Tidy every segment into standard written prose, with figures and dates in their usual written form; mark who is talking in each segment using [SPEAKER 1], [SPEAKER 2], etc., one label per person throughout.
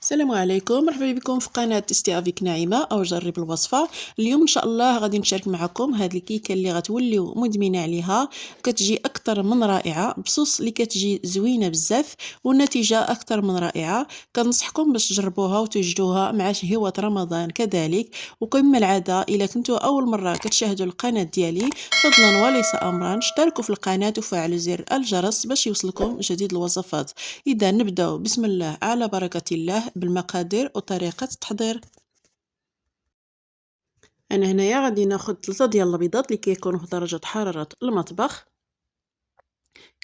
[SPEAKER 1] السلام عليكم، مرحبا بكم في قناة تيستي افيك نعيمة او جرب الوصفة. اليوم ان شاء الله غادي نشارك معكم هاد الكيكة اللي غتوليو مدمنة عليها، كتجي اكثر من رائعة بصوص اللي كتجي زوينة بزاف والنتيجة اكثر من رائعة. كنصحكم باش تجربوها وتوجدوها مع شهوة رمضان كذلك. وكما العادة الا كنتو اول مرة كتشاهدوا القناة ديالي فضلا وليس امرا اشتركوا في القناة وفعلوا زر الجرس باش يوصلكم جديد الوصفات. إذا نبدأ بسم الله على بركة الله بالمقادير وطريقة التحضير. أنا هنايا غادي ناخد 3 ديال البيضات اللي كيكونوا في درجة حرارة المطبخ،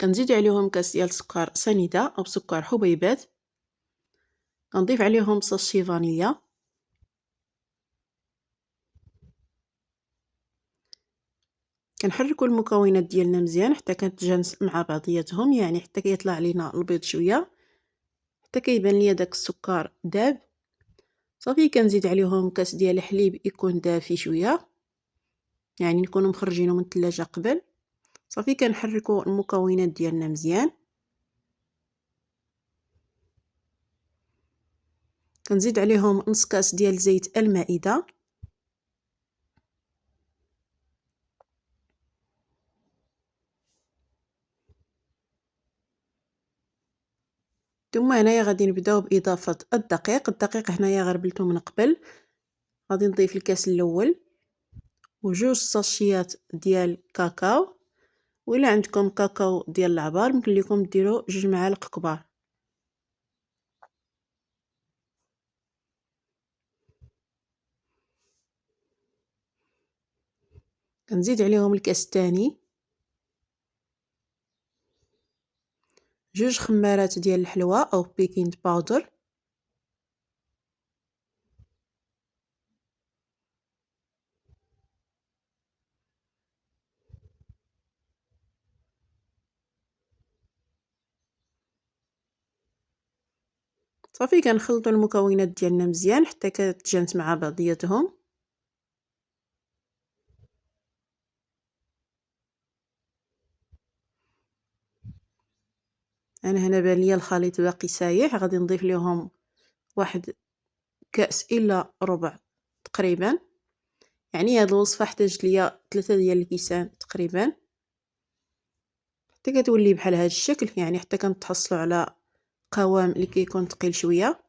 [SPEAKER 1] كنزيد عليهم كاس ديال السكر سنيدة أو سكر حبيبات، كنضيف عليهم ساشي فانيليا، كنحركوا المكونات ديالنا مزيان حتى كتجانس مع بعضياتهم، يعني حتى كيطلع لينا البيض شوية حتى كيبان ليا داك السكر داب. صافي كنزيد عليهم كاس ديال الحليب يكون دافي شويه، يعني نكونوا مخرجينه من الثلاجة قبل. صافي كنحركوا المكونات ديالنا مزيان، كنزيد عليهم نص كاس ديال زيت المائدة، ثم هنايا غادي نبداو باضافه الدقيق هنايا غربلته من قبل. غادي نضيف الكاس الاول وجوج ساشيات ديال كاكاو، وإلا عندكم كاكاو ديال العبار ممكن لكم ديروا 2 معالق كبار. كنزيد عليهم الكاس الثاني 2 خمارات ديال الحلوى او بيكينغ باودر، صافي كنخلطوا المكونات ديالنا مزيان حتى كتجانس مع بعضياتهم. انا هنا بان ليا الخليط باقي سايح، غادي نضيف ليهم واحد كاس الا ربع تقريبا، يعني هاد الوصفه احتاجت ليا 3 ديال الكيسان تقريبا حتى كتولي بحال هاد الشكل، يعني حتى كنتحصلوا على قوام اللي كيكون ثقيل شويه.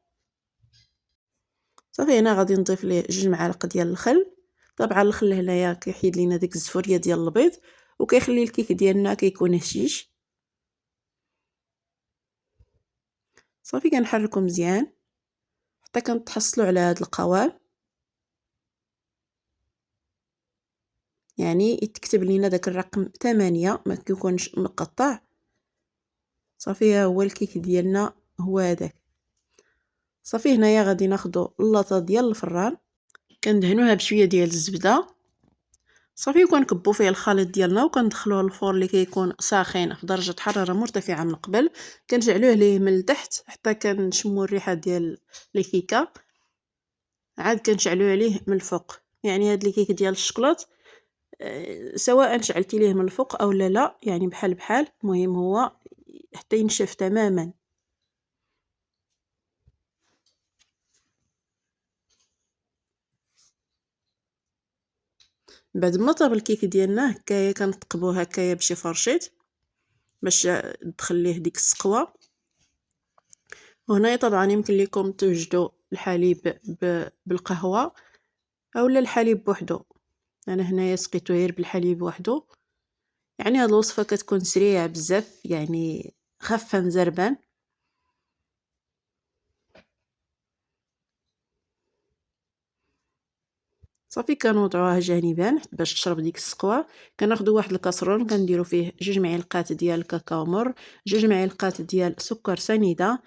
[SPEAKER 1] صافي هنا غادي نضيف ليه 2 معالق ديال الخل. طبعا الخل هنايا كيحيد لينا ديك الزفوريه ديال البيض وكيخلي الكيك ديالنا كيكون هشيش. صافي كنحركو مزيان حتى كنتحصلوا على هاد القوام، يعني يتكتب لينا داك الرقم 8 ما كيكونش مقطع. صافي ها هو الكيك ديالنا هو هذاك. صافي هنايا غادي ناخدو اللاطه ديال الفران، كندهنوها بشويه ديال الزبده. صافي وكنكبو فيه الخليط ديالنا وكندخلوه للفور اللي كيكون ساخن في درجه حراره مرتفعه من قبل. كنجعلوه ليه من التحت حتى كنشمو الريحه ديال الكيكه، عاد كنشعلوه عليه من الفوق. يعني هاد الكيك ديال الشكلاط سواء شعلتي ليه من الفوق او لا يعني بحال بحال، المهم هو حتى ينشف تماما. بعد ما طاب الكيك ديالنا هكايا كنثقبوه هكايا بشي فرشيط باش تدخل ليه ديك السقوه. وهنايا طبعا يمكن لكم توجدوا الحليب بالقهوه اولا الحليب بوحدو. انا هنايا سقيتو غير بالحليب وحده، يعني هاد الوصفه كتكون سريعه بزاف، يعني خفه نزربان. صافي كنوضعوها جانبا باش تشرب ديك السقوه. كناخدو واحد الكاسرون كنديرو فيه 2 معالق ديال الكاكاو مر، 2 معالق ديال سكر سنيده،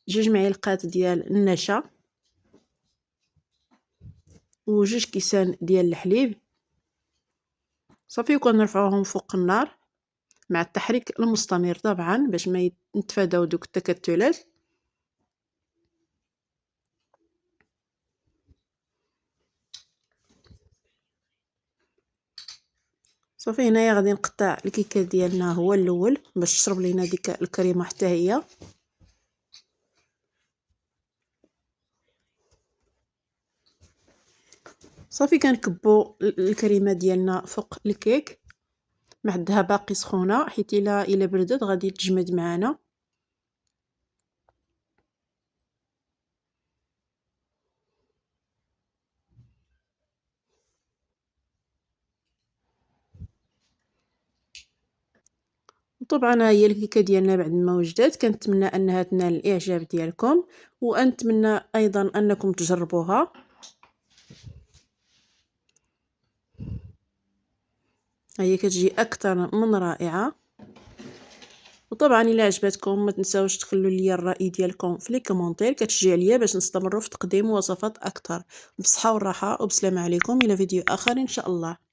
[SPEAKER 1] 2 معالق ديال النشا، وجوج كيسان ديال الحليب. صافي وكنرفعوهم فوق النار مع التحريك المستمر طبعا باش ما نتفاداو دوك التكتلات. صافي هنايا غادي نقطع الكيكه ديالنا هو الاول باش تشرب لينا ديك الكريمه حتى هي. صافي كنكبو الكريمة ديالنا فوق الكيك، معدها باقي سخونة حيت إلا بردت غادي تجمد معانا. وطبعا ها هي الكيكة ديالنا بعد ما وجدات، كنتمنى انها تنال الاعجاب ديالكم، ونتمنى ايضا انكم تجربوها. هي كتجي اكثر من رائعة. وطبعا الا عجبتكم ما تنساوش تخلوا لي الراي ديالكم في لي كومونتير، كتشجع ليا باش نستمروا في تقديم وصفات اكثر. بصحة والراحة وبسلامة عليكم، الى فيديو اخر ان شاء الله.